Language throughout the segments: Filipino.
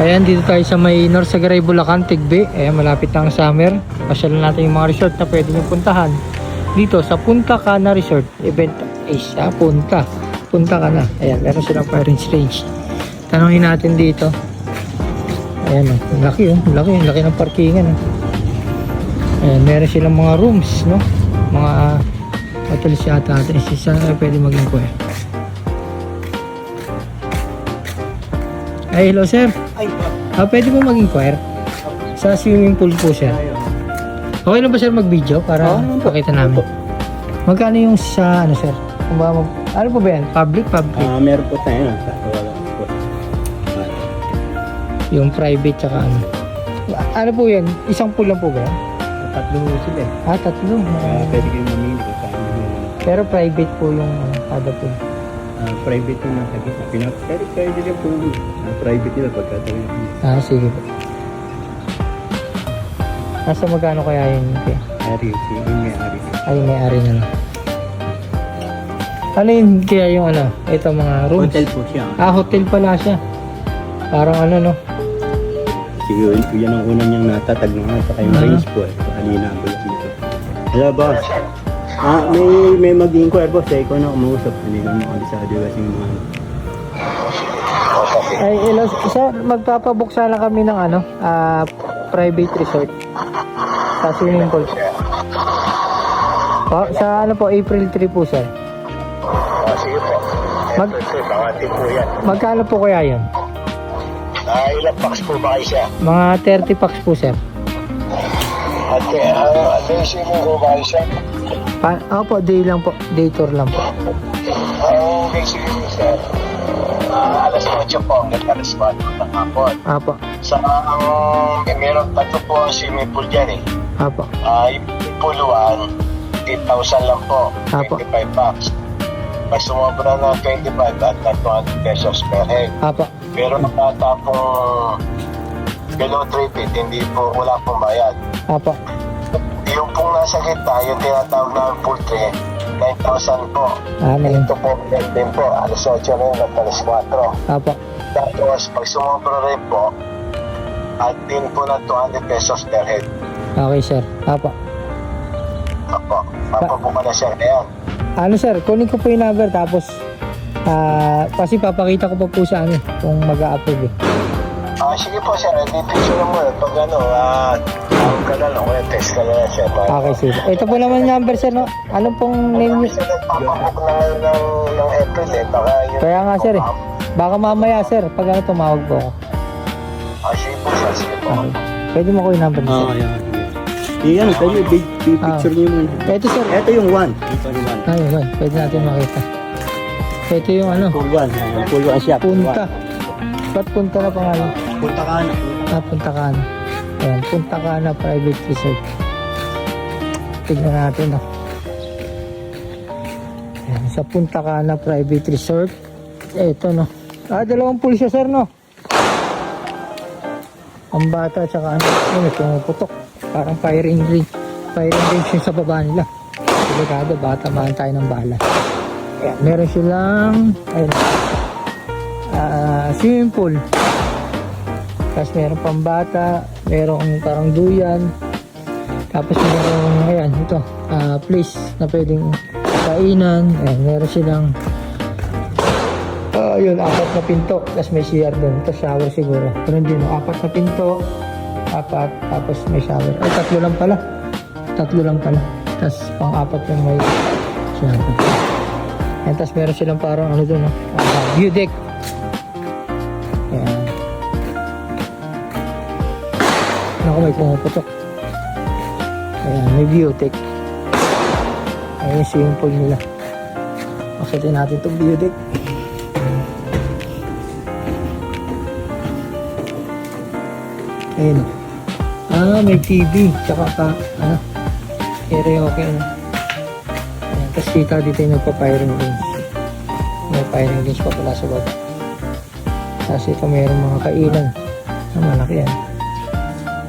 Ayan, dito tayo sa may Norsagaray, Bulacan, Tigbe. Ayan, malapit na ang summer. Pasyalan natin yung mga resort na pwede nyo puntahan. Dito sa Punta Cana Resort. Event is Punta ka na. Ayan, meron silang parents range. Tanungin natin dito. Ayan, laki laki ng parkingan. Ayan, meron silang mga rooms, no? Mga hotels yata natin. Isa na pwede mag-inquire. Ay, hello sir. Pwede mo mag-inquire sa swimming pool po sir. Okay lang ba sir mag-video para pakita namin? Magkano yung sa ano sir? Kung ba ano po ba yan? Public? Meron po tayo na. Wala po. Yung private tsaka ano. Ano po yan? Isang pool lang po ba yan? Tatlo sila eh. Tatlo. Pwede kayong mamili kung saan yung Pero private po yung kada pool. private yung nasa gitna. Pero pwede rin po private nila pagkatabi. Sige po. Nasa magkano kaya yun? Okay. Yung may-ari. Ay, may-ari na lang. Ano yun kaya yung ano? Ito mga rooms? Hotel po siya. Hotel pala siya. Parang ano no? Siguro yan ang unang niyang natatag na nga sa kayong range po eh. Halina po dito. Hello boss. May mag-inquire boss eh. Ikaw na umausap. Hindi ka makalisado kasi yung mga Ay, hello. Sir, magpapabuksa lang kami ng ano? Private resort. Sa swimming pool. Sa ano po, April 3 po sir. Sige po. Bakati po yan. Magkano po kaya yun? Ilang packs po ba kayo siya? Mga 30 packs po sir. At yung swimming ko ba kayo siya? Opo, day lang po. Day tour lang po. Ang swimming sir, alas 8 po, alas 4 ng hapon. Apo. Sa meron tatlo po ang swimming pool dyan eh. Apo. Yung puluan, 8,000 lang po, Apo. 25 packs. Pag sumobra na 25 at 200 pesos per head. Apo. Pero nakatapong below 3 feet, hindi po, wala pong bayad. Apo. Yung pong nasa gitna, yung tinatawag na pool 3, 9,000 po. Ito po, din po, alas 8 rin at alas 4. Apo. Tapos, pag sumobra rin po, at din po na 200 pesos per head. Okay sir. Apo. Apo, papabuka na siya na yan. Ano sir, kunin ko po yung number tapos kasi papakita ko pa po sa ano kung mag-a-approve eh. Sige po sir, dito lang mo. Pag tawag ka na lang, text ka na lang siya. Okay sir. Ito po naman yung number sir, no? Ano pong name niyo? Siya nagpapabuk ng April eh. Baka yun. Kaya nga sir eh. Baka mamaya sir, pag ano tumawag po ako. Sige po sir, sige po. Okay. Pwede mo ko yung number niyo sir. yan. Yan, pwede picture niyo muna. Ito sir. Ito yung 1. Ito yung 1. Ayun, pwede natin makita. Ito yung ano, Pool 1. Pool 1 siya. Punta. Ba't Punta na pangalan? Punta ka na. Punta Cana. Ayan, Punta Cana Private Resort. Tignan natin, no? Ayan, sa Punta Cana Private Resort. Ito, no? Dalawang pool siya, sir, no? Ang bata, tsaka ano, may pumuputok. Parang firing range. Firing range yung sa baba nila. Delikado, bata, mahan tayo ng bala. Ayan, meron silang, ayun, swimming pool. Tapos meron pang bata, merong parang duyan. Tapos merong, ayan, ito, place na pwedeng kainan. Ayan, meron silang, yun, 4 na pinto. Tapos may CR doon. Ito, shower siguro. Pero hindi, 4 na pinto. 4, tapos may shower. Ay, 3 lang pala. 3 lang pala. Tapos pang-4 yung may shower. Ayan, tapos meron silang parang ano doon, view deck. Ayan. Naku, may pumuputok. Ayan, may view deck. Ayan yung swimming pool nila. Akitin natin itong view deck. Ayan. May TV. Tsaka karaoke. Ayan. Tapos kita dito yung nagpa-firing range. May firing range pa pala sa baba. Tapos ito mayroong mga kainan. Malaki yan.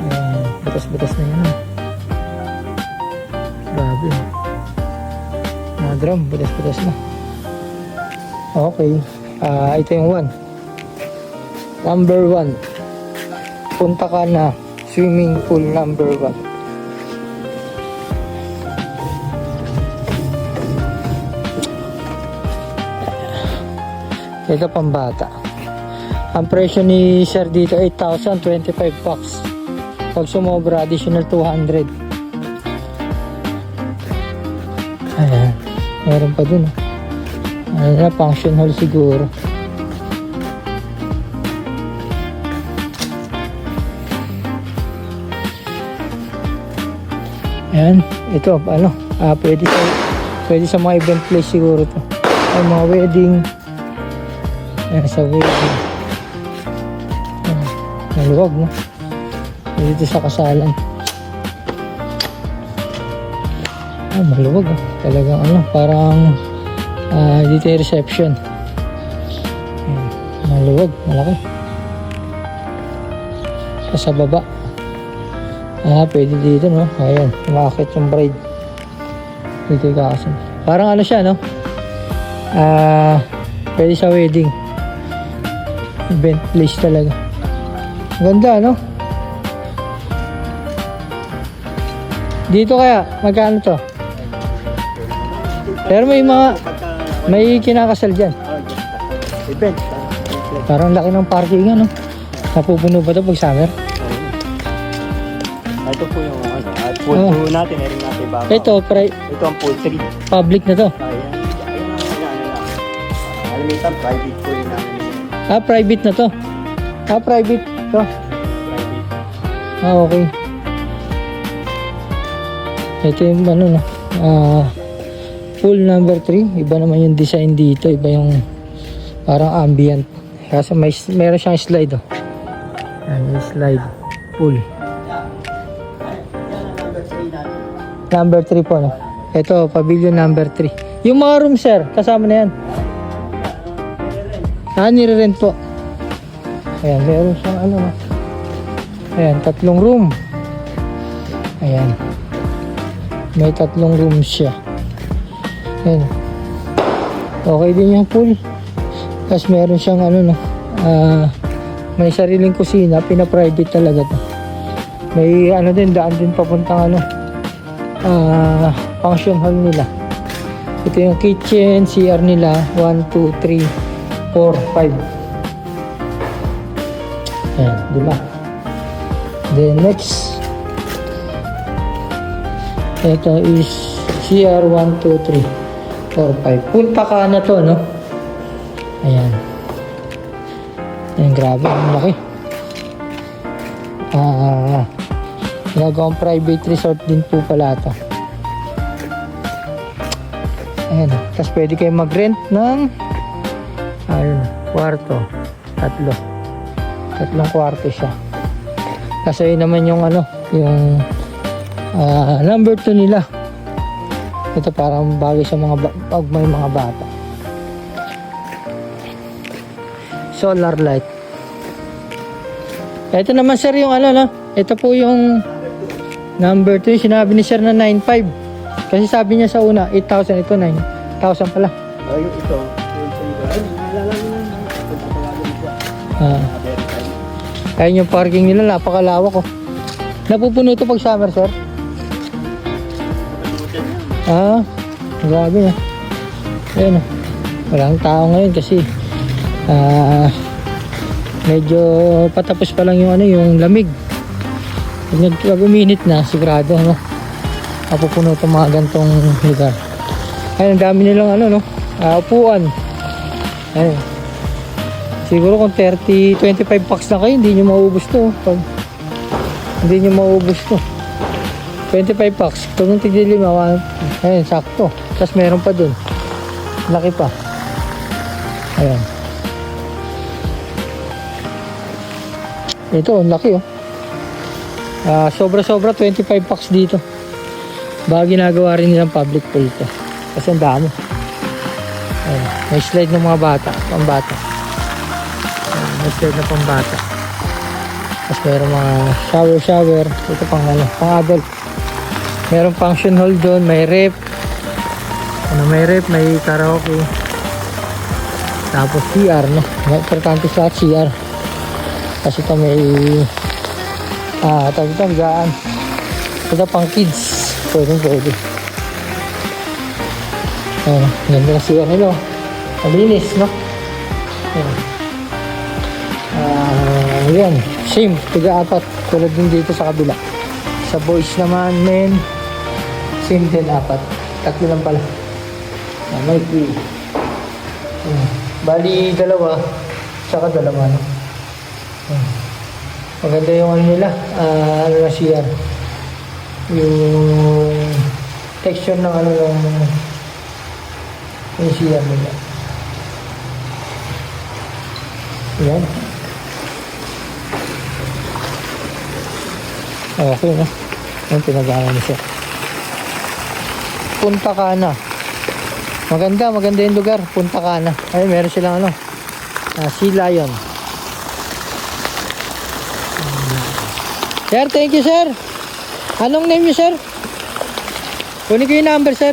Ayan. Butas-butas na yan. Grabe. Mga drum. Butas-butas na. Okay. Ito yung 1. Number 1. Punta Cana swimming pool number 1. Ito pambata. Ang presyo ni sir dito 8,025 bucks. Pag sumobra additional 200. Ayan. Meron pa dun. Ano na, function hall siguro. Ayan. Ito, ano, pwede sa mga event place siguro to. Ay, mga wedding. Ayan, sa wedding. Ayan, maluwag, no? Dito sa kasalan. Ah, maluwag, oh. Talagang ano, parang dito yung reception. Ayan, maluwag, malaki. Sa baba. Pwede dito, no? Ayan, umakit yung bride. Dito yung kakasal. Parang ano siya, no? Pwede sa wedding. Event place talaga. Ganda, no? Dito kaya, magkano to? Pero may kinakasal dyan. Event. Parang laki ng parking, no? Napupuno ba ito pag summer? Ito po yung ano, at pool Oh. po natin, meron natin baka. Ito, Ito ang pool 3. public na to. Ayan. Alam mo ito, private pool namin. Private na to. Private to. Okay. Ito yung ano, no? Pool number 3. Iba naman yung design dito. Iba yung parang ambient. Kasi meron siyang slide, oh. Ayan, yung slide. Pool. Number 3 po, no? Ito, pavilion number 3. Yung mga room, sir, kasama na yan. Nire-rent po. Ayan, meron siyang ano, no? Ayan, 3 room. Ayan. May 3 rooms siya. Ayan. Okay din yung pool. Tapos meron siyang ano, no? May sariling kusina. Pina-private talaga to. May ano din, daan din papuntang ano, function hall nila. Ito yung kitchen, CR nila. 1, 2, 3, 4, 5. Ayan, diba? Then next, ito is CR 1, 2, 3, 4, 5. Punta Cana to, no? Ayan. Ayan, grabe, ang laki. Ginagawang private resort din po pala ito. Ayan. Tapos pwede kayo mag-rent ng kwarto. 3 kwarto siya. Kasi yun naman yung ano, yung number 2 nila. Ito parang bagay sa mga pag may mga bata. Solar light. Ito naman sir yung ano, no? Ito po yung number 2. Sinabi ni sir na 9,500. Kasi sabi niya sa una 8,000. Ito 9,000 pala. Yung ito, naalala mo na. Ayun yung parking nila, napakalawak, oh. Napupuno ito pag summer, sir? Grabe na. Ayun, oh. Walang tao ngayon kasi medyo patapos pa lang yung ano, yung lamig. Pag uminit na, sigurado, ano, napupuno itong mga gantong lugar. Ayun, ang dami nilang ano, no, upuan. Ayun. Siguro kung 25 packs na kayo, hindi nyo maubos to. Pag hindi nyo maubos to. 25 packs. Kung tigil 5, ayun, sakto. Tapos meron pa dun. Laki pa. Ayan. Ito, laki, oh. Sobra-sobra 25 packs dito. Baka ginagawa rin nilang public pool to. Kasi ang dami. Ayan. May slide ng mga bata. Pambata. May slide na pambata. Tapos meron mga shower. Ito pang ano, pang adult. Meron function hall doon. May rep. May rep, may karaoke. Tapos CR, no? Importante sa CR. Kasi ito may Tagtagaan. Ito pang kids. Pwede. Ayan, ganda na siya nilo. Malinis, no? Ayan. Same, 4. Tulad din dito sa kabila. Sa boys naman, men. Same din, 4. 3 lang pala. May 3. Bali, 2. Tsaka 2, no? Maganda yung ano nila. Ano na siya. Yung texture ng ano yung siya nila. Yan. Okay, no? Yung pinagawa niya siya. Punta Cana. Maganda yung lugar. Punta Cana. Ay, meron silang ano. Sea Lion. Sir, thank you, sir. Anong name niyo, sir? Kunin ko yung number, sir.